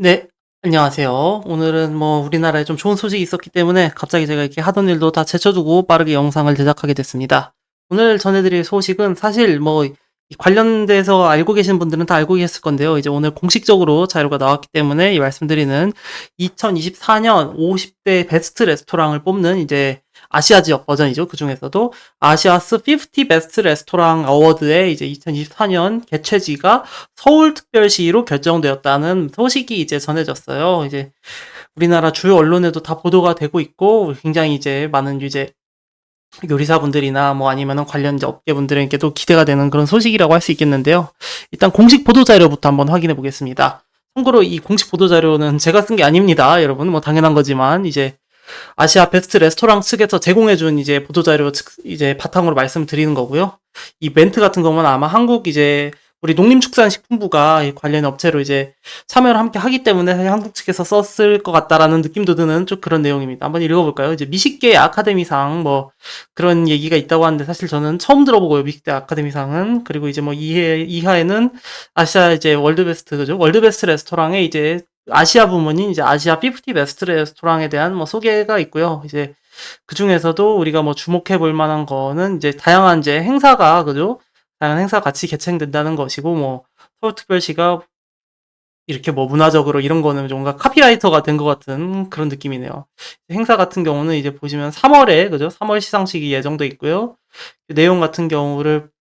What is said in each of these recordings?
네. 안녕하세요. 오늘은 우리나라에 좀 좋은 소식이 있었기 때문에 갑자기 제가 이렇게 하던 일도 다 제쳐두고 빠르게 영상을 제작하게 됐습니다. 오늘 전해드릴 소식은 사실 이 관련돼서 알고 계신 분들은 다 알고 계셨을 건데요. 이제 오늘 공식적으로 자료가 나왔기 때문에 이 말씀드리는 2024년 50대 베스트 레스토랑을 뽑는 이제 아시아 지역 버전이죠. 그중에서도 아시아스 50 베스트 레스토랑 어워드의 이제 2024년 개최지가 서울특별시로 결정되었다는 소식이 이제 전해졌어요. 이제 우리나라 주요 언론에도 다 보도가 되고 있고 굉장히 이제 많은 이제 요리사분들이나 아니면은 관련 이제 업계분들에게도 기대가 되는 그런 소식이라고 할 수 있겠는데요. 일단 공식 보도 자료부터 한번 확인해 보겠습니다. 참고로 이 공식 보도 자료는 제가 쓴 게 아닙니다. 여러분 당연한 거지만 이제 아시아 베스트 레스토랑 측에서 제공해준 이제 보도자료 이제 바탕으로 말씀드리는 거고요. 이 멘트 같은 경우는 아마 한국 이제 우리 농림축산식품부가 이 관련 업체로 이제 참여를 함께 하기 때문에 사실 한국 측에서 썼을 것 같다라는 느낌도 드는 좀 그런 내용입니다. 한번 읽어볼까요? 이제 미식계 아카데미상 그런 얘기가 있다고 하는데 사실 저는 처음 들어보고요. 미식계 아카데미상은. 그리고 이제 이하에는 아시아 이제 월드베스트 그죠? 월드베스트 레스토랑에 이제 아시아 부문인 이제 아시아 50 베스트 레스토랑에 대한 소개가 있고요. 이제 그 중에서도 우리가 주목해 볼 만한 거는 이제 다양한 이제 행사가 그죠? 다양한 행사가 같이 개최된다는 것이고 서울특별시가 이렇게 문화적으로 이런 거는 뭔가 카피라이터가 된 것 같은 그런 느낌이네요. 행사 같은 경우는 이제 보시면 3월에 그죠? 3월 시상식이 예정돼 있고요. 그 내용 같은 경우를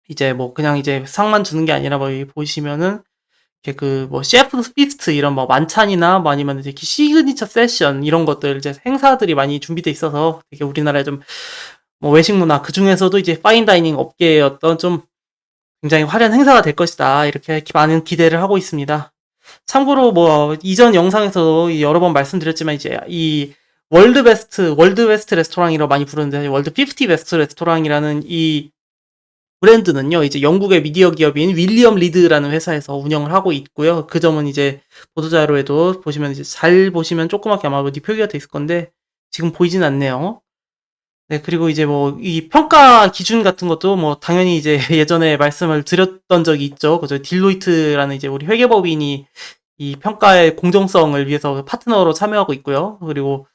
이제 그냥 이제 상만 주는 게 아니라 여기 보시면은 이렇게 셰프 피스트 이런 만찬이나 아니면 이제 시그니처 세션 이런 것들 이제 행사들이 많이 준비돼 있어서 되게 우리나라에 좀 외식 문화 그 중에서도 이제 파인 다이닝 업계의 어떤 좀 굉장히 화려한 행사가 될 것이다 이렇게 많은 기대를 하고 있습니다. 참고로 이전 영상에서도 여러 번 말씀드렸지만 이제 이 월드 베스트 레스토랑이라고 많이 부르는데 월드 50 베스트 레스토랑이라는 이 브랜드는요, 이제 영국의 미디어 기업인 윌리엄 리드라는 회사에서 운영을 하고 있고요. 그 점은 이제 보도자료에도 보시면 이제 잘 보시면 조그맣게 아마 어디 표기가 돼 있을 건데, 지금 보이진 않네요. 네, 그리고 이제 이 평가 기준 같은 것도 당연히 이제 예전에 말씀을 드렸던 적이 있죠. 그죠. 딜로이트라는 이제 우리 회계법인이 이 평가의 공정성을 위해서 파트너로 참여하고 있고요. 그리고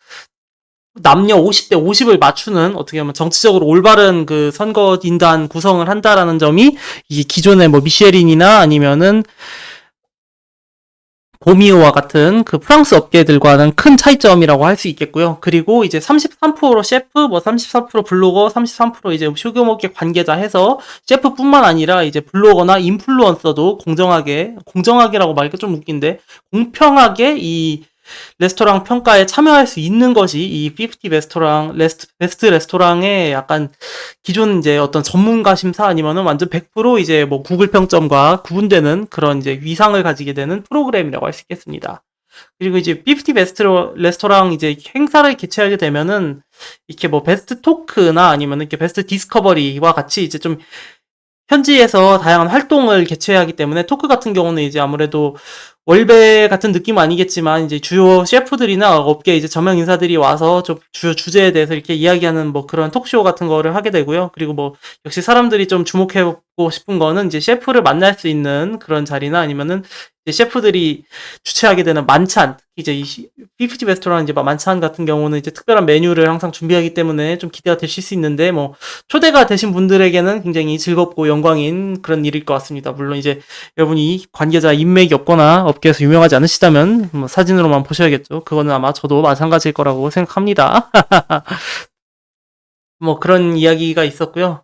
남녀 50대 50을 맞추는 어떻게 보면 정치적으로 올바른 그 선거인단 구성을 한다라는 점이 이 기존의 미쉐린이나 아니면은 보미오와 같은 그 프랑스 업계들과는 큰 차이점이라고 할 수 있겠고요. 그리고 이제 33% 셰프, 33% 블로거, 33% 이제 소규모계 관계자 해서 셰프뿐만 아니라 이제 블로거나 인플루언서도 공정하게라고 말하기가 좀 웃긴데 공평하게 이 레스토랑 평가에 참여할 수 있는 것이 이 50 베스트 레스토랑의 약간 기존 이제 어떤 전문가 심사 아니면은 완전 100% 이제 구글 평점과 구분되는 그런 이제 위상을 가지게 되는 프로그램이라고 할 수 있겠습니다. 그리고 이제 50 베스트 레스토랑 이제 행사를 개최하게 되면은 이렇게 베스트 토크나 아니면 이렇게 베스트 디스커버리와 같이 이제 좀 현지에서 다양한 활동을 개최하기 때문에 토크 같은 경우는 이제 아무래도 월배 같은 느낌은 아니겠지만 이제 주요 셰프들이나 업계 이제 저명 인사들이 와서 좀 주요 주제에 대해서 이렇게 이야기하는 그런 톡쇼 같은 거를 하게 되고요. 그리고 역시 사람들이 좀 주목해보고 싶은 거는 이제 셰프를 만날 수 있는 그런 자리나 아니면은 이제 셰프들이 주최하게 되는 만찬, 이제 이 50 베스토랑 이제 만찬 같은 경우는 이제 특별한 메뉴를 항상 준비하기 때문에 좀 기대가 되실 수 있는데 초대가 되신 분들에게는 굉장히 즐겁고 영광인 그런 일일 것 같습니다. 물론 이제 여러분이 관계자 인맥이 없거나 업계에서 유명하지 않으시다면 사진으로만 보셔야겠죠. 그거는 아마 저도 마찬가지일 거라고 생각합니다. 그런 이야기가 있었고요.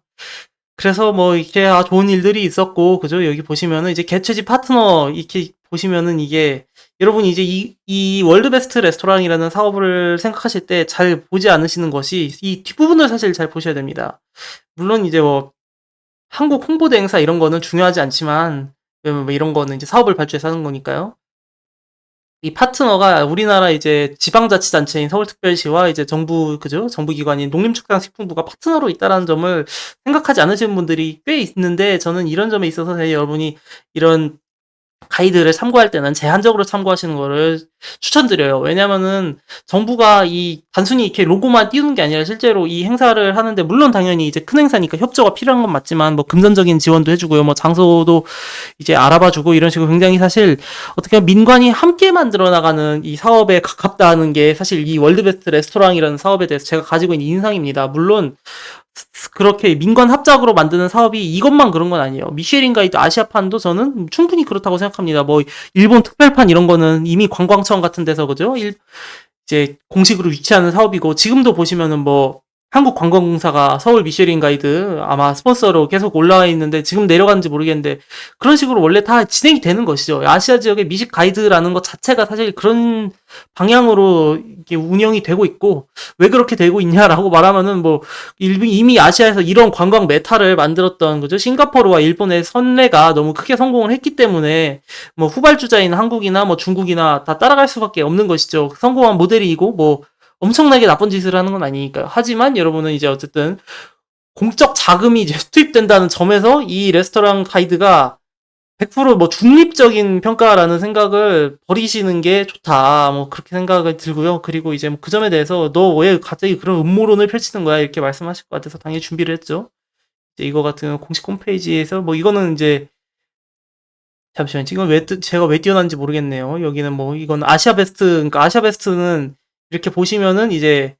그래서 이렇게 좋은 일들이 있었고 그죠? 여기 보시면은 이제 개최지 파트너 이렇게 보시면은 이게 여러분이 이제 이 월드 베스트 레스토랑이라는 사업을 생각하실 때 잘 보지 않으시는 것이 이 뒷부분을 사실 잘 보셔야 됩니다. 물론 이제 한국 홍보대 행사 이런 거는 중요하지 않지만 왜냐면 이런 거는 이제 사업을 발주해서 하는 거니까요. 이 파트너가 우리나라 이제 지방자치단체인 서울특별시와 이제 정부 그죠? 정부기관인 농림축산식품부가 파트너로 있다라는 점을 생각하지 않으시는 분들이 꽤 있는데 저는 이런 점에 있어서 여러분이 이런 가이드를 참고할 때는 제한적으로 참고하시는 거를 추천드려요. 왜냐면은 정부가 이 단순히 이렇게 로고만 띄우는 게 아니라 실제로 이 행사를 하는데, 물론 당연히 이제 큰 행사니까 협조가 필요한 건 맞지만 뭐 금전적인 지원도 해주고요. 뭐 장소도 이제 알아봐주고 이런 식으로 굉장히 사실 어떻게 보면 민관이 함께 만들어 나가는 이 사업에 가깝다는 게 사실 이 월드베스트 레스토랑이라는 사업에 대해서 제가 가지고 있는 인상입니다. 물론 그렇게 민관 합작으로 만드는 사업이 이것만 그런 건 아니에요. 미쉐린 가이드 아시아판도 저는 충분히 그렇다고 생각합니다. 뭐 일본 특별판 이런 거는 이미 관광청 같은 데서 그죠? 이제 공식으로 유치하는 사업이고, 지금도 보시면은 뭐 한국관광공사가 서울 미쉐린 가이드 아마 스폰서로 계속 올라와 있는데 지금 내려가는지 모르겠는데, 그런 식으로 원래 다 진행이 되는 것이죠. 아시아 지역의 미식 가이드라는 것 자체가 사실 그런 방향으로 이게 운영이 되고 있고, 왜 그렇게 되고 있냐라고 말하면은 뭐 이미 아시아에서 이런 관광 메타를 만들었던 거죠. 싱가포르와 일본의 선례가 너무 크게 성공을 했기 때문에 뭐 후발주자인 한국이나 뭐 중국이나 다 따라갈 수밖에 없는 것이죠. 성공한 모델이고 뭐 엄청나게 나쁜 짓을 하는 건 아니니까요. 하지만 여러분은 이제 어쨌든 공적 자금이 이제 투입된다는 점에서 이 레스토랑 가이드가 100%뭐 중립적인 평가라는 생각을 버리시는 게 좋다. 뭐 그렇게 생각이 들고요. 그리고 이제 뭐 그 점에 대해서 너 왜 갑자기 그런 음모론을 펼치는 거야? 이렇게 말씀하실 것 같아서 당연히 준비를 했죠. 이제 이거 같은 경우 공식 홈페이지에서 뭐 이거는 이제, 잠시만요. 지금 제가 왜 띄워놨는지 모르겠네요. 여기는 뭐 이건 아시아 베스트, 그러니까 아시아 베스트는 이렇게 보시면은 이제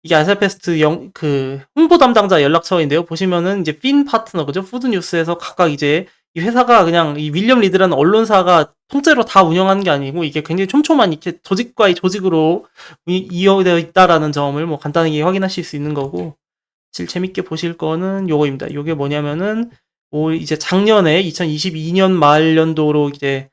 이게 아시아 베스트 그 홍보 담당자 연락처인데요. 보시면은 이제 핀 파트너, 그죠? 푸드 뉴스에서 각각 이제 이 회사가 그냥 이 윌리엄 리드라는 언론사가 통째로 다 운영하는 게 아니고 이게 굉장히 촘촘한 이렇게 조직과의 조직으로 이어되어 있다라는 점을 뭐 간단하게 확인하실 수 있는 거고, 제일 재밌게 보실 거는 요거입니다. 요게 뭐냐면은 이제 작년에 2022년 말 연도로 이제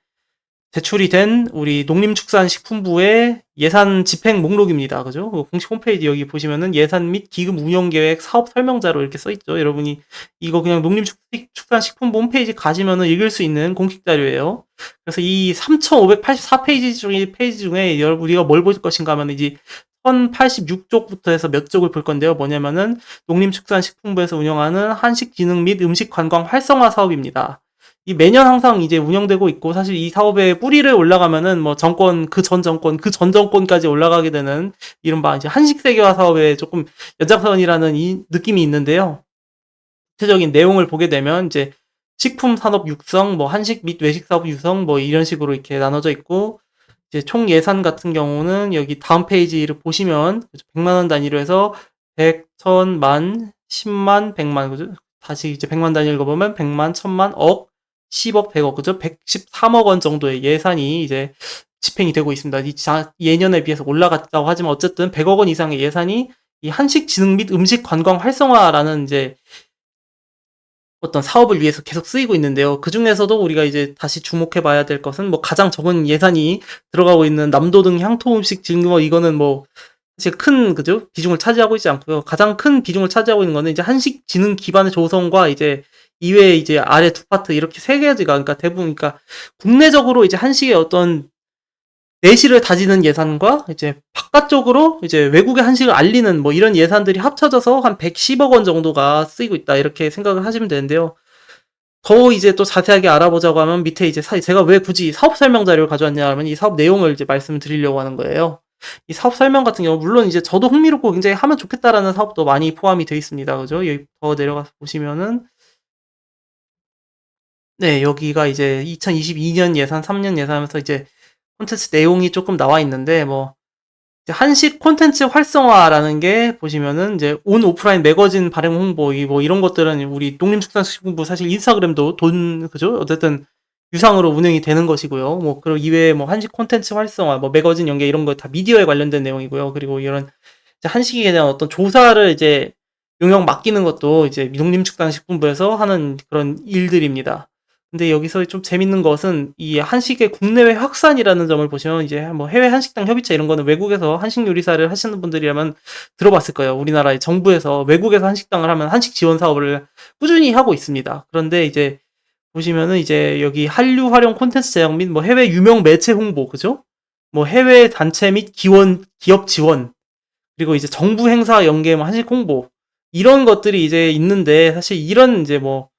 제출이 된 우리 농림축산식품부의 예산 집행 목록입니다. 그죠? 그 공식 홈페이지 여기 보시면은 예산 및 기금 운영 계획 사업 설명자로 이렇게 써 있죠. 여러분이 이거 그냥 농림축산식품부 홈페이지 가시면은 읽을 수 있는 공식 자료예요. 그래서 이 3,584페이지 중에 여러분 우리가 뭘 볼 것인가 하면 이제 1086쪽부터 해서 몇 쪽을 볼 건데요. 뭐냐면은 농림축산식품부에서 운영하는 한식진흥 및 음식관광 활성화 사업입니다. 이 매년 항상 이제 운영되고 있고, 사실 이 사업의 뿌리를 올라가면은 뭐 정권, 그 전 정권, 그 전 정권까지 올라가게 되는 이른바 이제 한식 세계화 사업의 조금 연장선이라는 이 느낌이 있는데요. 구체적인 내용을 보게 되면 이제 식품 산업 육성, 뭐 한식 및 외식 사업 육성, 뭐 이런 식으로 이렇게 나눠져 있고, 이제 총 예산 같은 경우는 여기 다음 페이지를 보시면 100만 원 단위로 해서 100, 1000, 만, 10만, 100만, 그죠? 다시 이제 100만 단위로 읽어보면 100만, 1000만, 억, 10억, 100억, 그죠? 113억 원 정도의 예산이 이제 집행이 되고 있습니다. 예년에 비해서 올라갔다고 하지만 어쨌든 100억 원 이상의 예산이 이 한식 진흥 및 음식 관광 활성화라는 이제 어떤 사업을 위해서 계속 쓰이고 있는데요. 그 중에서도 우리가 이제 다시 주목해 봐야 될 것은 뭐 가장 적은 예산이 들어가고 있는 남도등 향토 음식 증거, 이거는 뭐 사실 큰 그죠? 비중을 차지하고 있지 않고요. 가장 큰 비중을 차지하고 있는 거는 이제 한식 진흥 기반의 조성과 이제 이외에 이제 아래 두 파트 이렇게 세 가지가, 그러니까 대부분, 그러니까 국내적으로 이제 한식의 어떤 내실을 다지는 예산과 이제 바깥쪽으로 이제 외국의 한식을 알리는 뭐 이런 예산들이 합쳐져서 한 110억 원 정도가 쓰이고 있다, 이렇게 생각을 하시면 되는데요. 더 이제 또 자세하게 알아보자고 하면 밑에 이제 제가 왜 굳이 사업 설명 자료를 가져왔냐 하면 이 사업 내용을 이제 말씀을 드리려고 하는 거예요. 이 사업 설명 같은 경우 물론 이제 저도 흥미롭고 굉장히 하면 좋겠다라는 사업도 많이 포함이 되어 있습니다. 그죠? 여기 더 내려가서 보시면은, 네, 여기가 이제 2022년 예산, 3년 예산하면서 이제 콘텐츠 내용이 조금 나와 있는데, 뭐 이제 한식 콘텐츠 활성화라는 게 보시면은 이제 온 오프라인 매거진 발행 홍보, 뭐 이런 것들은 우리 농림축산식품부 사실 인스타그램도 그죠? 어쨌든 유상으로 운영이 되는 것이고요. 뭐 그리고 이외에 뭐 한식 콘텐츠 활성화, 뭐 매거진 연계 이런 거 다 미디어에 관련된 내용이고요. 그리고 이런 이제 한식에 대한 어떤 조사를 이제 용역 맡기는 것도 이제 농림축산식품부에서 하는 그런 일들입니다. 근데 여기서 좀 재밌는 것은 이 한식의 국내외 확산이라는 점을 보시면, 이제 뭐 해외 한식당 협의체 이런 거는 외국에서 한식 요리사를 하시는 분들이라면 들어봤을 거예요. 우리나라의 정부에서 외국에서 한식당을 하면 한식 지원 사업을 꾸준히 하고 있습니다. 그런데 이제 보시면은 이제 여기 한류 활용 콘텐츠 제작 및 뭐 해외 유명 매체 홍보, 그죠? 뭐 해외 단체 및 기업 지원, 그리고 이제 정부 행사 연계 뭐 한식 홍보, 이런 것들이 이제 있는데, 사실 이런 이제 뭐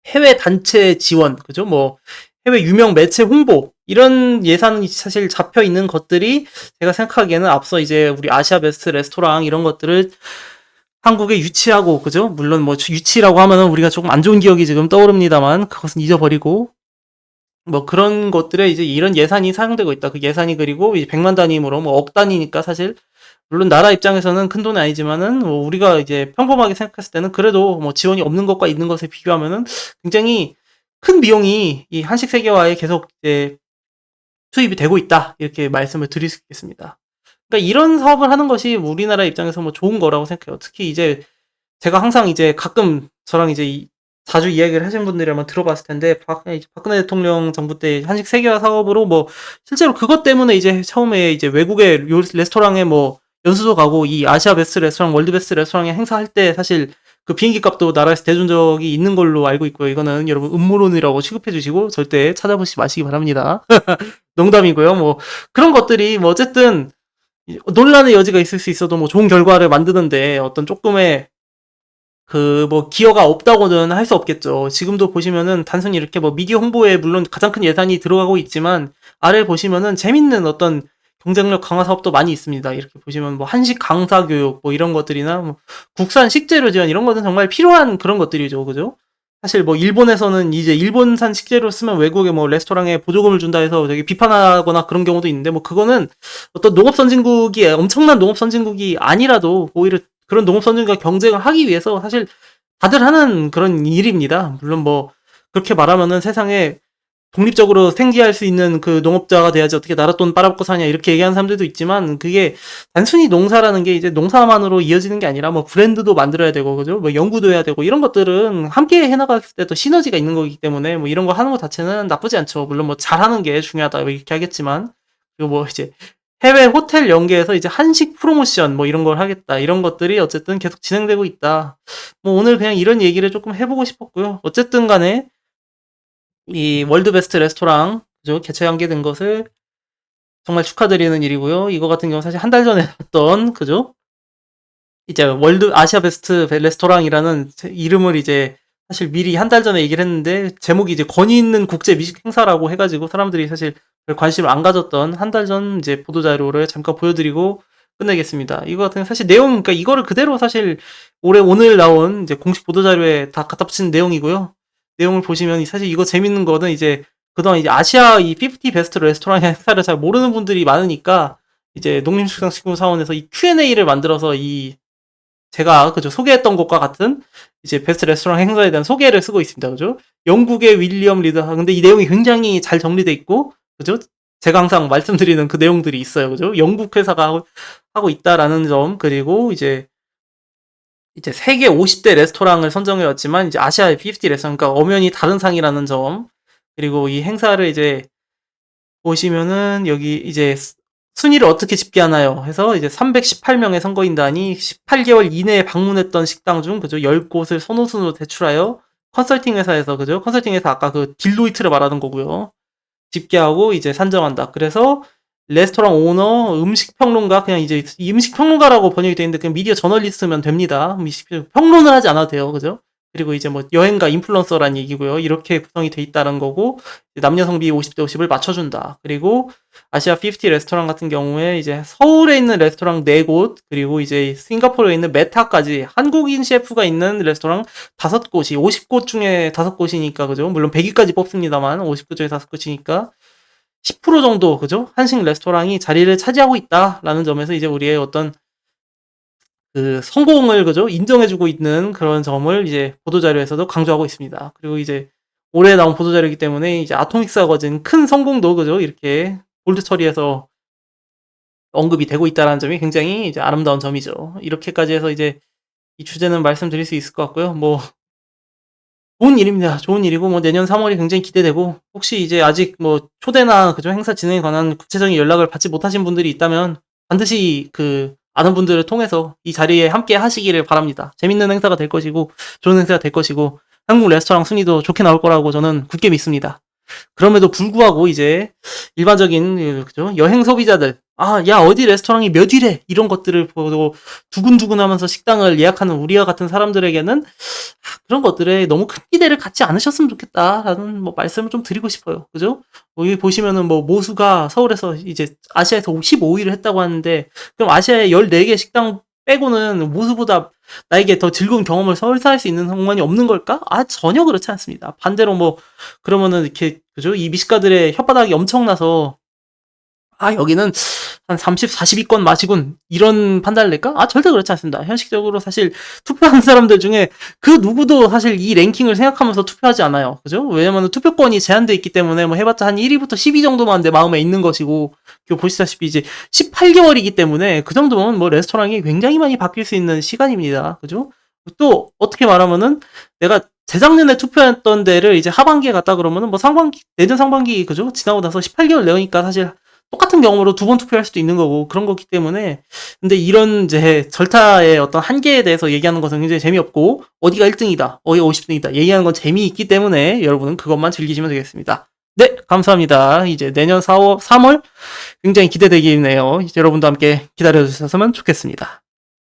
해외 단체 지원, 그죠? 뭐 해외 유명 매체 홍보 이런 예산이 사실 잡혀 있는 것들이 제가 생각하기에는 앞서 이제 우리 아시아 베스트 레스토랑 이런 것들을 한국에 유치하고 그죠? 물론 뭐 유치라고 하면은 우리가 조금 안 좋은 기억이 지금 떠오릅니다만 그것은 잊어버리고 뭐 그런 것들에 이제 이런 예산이 사용되고 있다. 그 예산이 그리고 이제 100만 단위로 뭐 억 단위니까 사실 물론 나라 입장에서는 큰 돈이 아니지만은 뭐 우리가 이제 평범하게 생각했을 때는 그래도 뭐 지원이 없는 것과 있는 것에 비교하면은 굉장히 큰 비용이 이 한식 세계화에 계속 이제 투입이 되고 있다. 이렇게 말씀을 드릴 수 있겠습니다. 그러니까 이런 사업을 하는 것이 우리나라 입장에서 뭐 좋은 거라고 생각해요. 특히 이제 제가 항상 이제 가끔 저랑 이제 자주 이야기를 하신 분들이 아마 들어봤을 텐데 박근혜 대통령 정부 때 한식 세계화 사업으로 뭐 실제로 그것 때문에 이제 처음에 이제 외국의 레스토랑에 뭐 연수도 가고 이 아시아 베스트 레스토랑, 월드 베스트 레스토랑에 행사할 때 사실 그 비행기 값도 나라에서 대준 적이 있는 걸로 알고 있고요. 이거는 여러분 음모론이라고 취급해 주시고 절대 찾아보시지 마시기 바랍니다. 농담이고요. 뭐 그런 것들이 뭐 어쨌든 논란의 여지가 있을 수 있어도 뭐 좋은 결과를 만드는데 어떤 조금의 그 뭐 기여가 없다고는 할 수 없겠죠. 지금도 보시면은 단순히 이렇게 뭐 미디어 홍보에 물론 가장 큰 예산이 들어가고 있지만 아래 보시면은 재밌는 어떤 경쟁력 강화 사업도 많이 있습니다. 이렇게 보시면 뭐 한식 강사 교육 뭐 이런 것들이나 뭐 국산 식재료 지원 이런 것은 정말 필요한 그런 것들이죠. 그죠? 사실 뭐 일본에서는 이제 일본산 식재료 쓰면 외국에 뭐 레스토랑에 보조금을 준다 해서 되게 비판하거나 그런 경우도 있는데 뭐 그거는 어떤 농업 선진국이 엄청난 농업 선진국이 아니라도 오히려 그런 농업 선진국과 경쟁을 하기 위해서 사실 다들 하는 그런 일입니다. 물론 뭐 그렇게 말하면은 세상에 독립적으로 생계할 수 있는 그 농업자가 돼야지 어떻게 나라 돈 빨아먹고 사냐 이렇게 얘기하는 사람들도 있지만 그게 단순히 농사라는 게 이제 농사만으로 이어지는 게 아니라 뭐 브랜드도 만들어야 되고 그죠? 뭐 연구도 해야 되고 이런 것들은 함께 해나갔을 때 또 시너지가 있는 거기 때문에 뭐 이런 거 하는 것 자체는 나쁘지 않죠. 물론 뭐 잘하는 게 중요하다 이렇게 하겠지만 그리고 뭐 이제 해외 호텔 연계해서 이제 한식 프로모션 뭐 이런 걸 하겠다 이런 것들이 어쨌든 계속 진행되고 있다. 뭐 오늘 그냥 이런 얘기를 조금 해보고 싶었고요. 어쨌든 간에 이 월드 베스트 레스토랑 그죠? 개최 연계된 것을 정말 축하드리는 일이고요. 이거 같은 경우 사실 한 달 전에 했던 그죠? 이제 월드 아시아 베스트 레스토랑이라는 이름을 이제 사실 미리 한 달 전에 얘기를 했는데 제목이 이제 권위 있는 국제 미식 행사라고 해가지고 사람들이 사실 별 관심을 안 가졌던 한 달 전 이제 보도 자료를 잠깐 보여드리고 끝내겠습니다. 이거 같은 사실 내용 그러니까 이거를 그대로 사실 오늘 나온 이제 공식 보도 자료에 다 갖다 붙인 내용이고요. 내용을 보시면 사실 이거 재밌는 거는 이제 그동안 이제 아시아 이 50 베스트 레스토랑 행사를 잘 모르는 분들이 많으니까 이제 농림축산식품사원에서 이 Q&A를 만들어서 이 제가 그죠 소개했던 것과 같은 이제 베스트 레스토랑 행사에 대한 소개를 쓰고 있습니다. 그죠? 영국의 윌리엄 리드 근데 이 내용이 굉장히 잘 정리돼 있고 그죠? 제가 항상 말씀드리는 그 내용들이 있어요. 그죠? 영국 회사가 하고 있다라는 점 그리고 이제 세계 50대 레스토랑을 선정해 왔지만 이제 아시아 50 레스토랑 그러니까 엄연히 다른 상이라는 점 그리고 이 행사를 이제 보시면은 여기 이제 순위를 어떻게 집계하나요? 해서 이제 318명의 선거인단이 18개월 이내에 방문했던 식당 중 그죠? 10곳을 선호순으로 제출하여 컨설팅 회사에서 그죠? 컨설팅 회사 아까 그 딜로이트를 말하는 거고요. 집계하고 이제 산정한다. 그래서 레스토랑 오너, 음식 평론가 그냥 이제 이 음식 평론가라고 번역이 되어 있는데 그냥 미디어 저널리스트면 됩니다. 평론을 하지 않아도 돼요. 그죠? 그리고 이제 뭐 여행가 인플루언서란 얘기고요. 이렇게 구성이 돼 있다는 거고 남녀 성비 50대 50을 맞춰준다. 그리고 아시아 50 레스토랑 같은 경우에 이제 서울에 있는 레스토랑 4곳 그리고 이제 싱가포르에 있는 메타까지 한국인 셰프가 있는 레스토랑 5곳이 50곳 중에 5곳이니까 그죠? 물론 100위까지 뽑습니다만 50곳 중에 5곳이니까 10% 정도 그죠? 한식 레스토랑이 자리를 차지하고 있다라는 점에서 이제 우리의 어떤 그 성공을 그죠? 인정해주고 있는 그런 점을 이제 보도자료에서도 강조하고 있습니다. 그리고 이제 올해 나온 보도자료이기 때문에 이제 아토믹스가 거진 큰 성공도 그죠? 이렇게 볼드 처리해서 언급이 되고 있다는 점이 굉장히 이제 아름다운 점이죠. 이렇게까지 해서 이제 이 주제는 말씀드릴 수 있을 것 같고요. 뭐 좋은 일입니다. 좋은 일이고 뭐 내년 3월이 굉장히 기대되고 혹시 이제 아직 뭐 초대나 그죠? 행사 진행에 관한 구체적인 연락을 받지 못하신 분들이 있다면 반드시 그 아는 분들을 통해서 이 자리에 함께 하시기를 바랍니다. 재밌는 행사가 될 것이고 좋은 행사가 될 것이고 한국 레스토랑 순위도 좋게 나올 거라고 저는 굳게 믿습니다. 그럼에도 불구하고 이제 일반적인 그죠? 여행 소비자들 야, 어디 레스토랑이 몇 위래? 이런 것들을 보고 두근두근 하면서 식당을 예약하는 우리와 같은 사람들에게는 그런 것들에 너무 큰 기대를 갖지 않으셨으면 좋겠다라는 뭐 말씀을 좀 드리고 싶어요. 그죠? 여기 보시면은 뭐 모수가 서울에서 이제 아시아에서 15위를 했다고 하는데, 그럼 아시아의 14개 식당 빼고는 모수보다 나에게 더 즐거운 경험을 설사할 수 있는 상관이 없는 걸까? 전혀 그렇지 않습니다. 반대로 뭐, 그러면은 이렇게, 그죠? 이 미식가들의 혓바닥이 엄청나서 여기는 한 30, 40위권 마시군. 이런 판단을 낼까? 절대 그렇지 않습니다. 현실적으로 사실 투표하는 사람들 중에 그 누구도 사실 이 랭킹을 생각하면서 투표하지 않아요. 그죠? 왜냐면 투표권이 제한돼 있기 때문에 뭐 해봤자 한 1위부터 10위 정도만 내 마음에 있는 것이고, 보시다시피 이제 18개월이기 때문에 그 정도면 뭐 레스토랑이 굉장히 많이 바뀔 수 있는 시간입니다. 그죠? 또 어떻게 말하면은 내가 재작년에 투표했던 데를 이제 하반기에 갔다 그러면은 뭐 내년 상반기, 그죠? 지나고 나서 18개월 내으니까 사실 똑같은 경험으로 두 번 투표할 수도 있는 거고 그런 거기 때문에, 근데 이런 이제 절타의 어떤 한계에 대해서 얘기하는 것은 굉장히 재미없고, 어디가 1등이다, 어디가 50등이다 얘기하는 건 재미있기 때문에 여러분은 그것만 즐기시면 되겠습니다. 네, 감사합니다. 이제 내년 3월 굉장히 기대되겠네요. 이제 여러분도 함께 기다려주셨으면 좋겠습니다.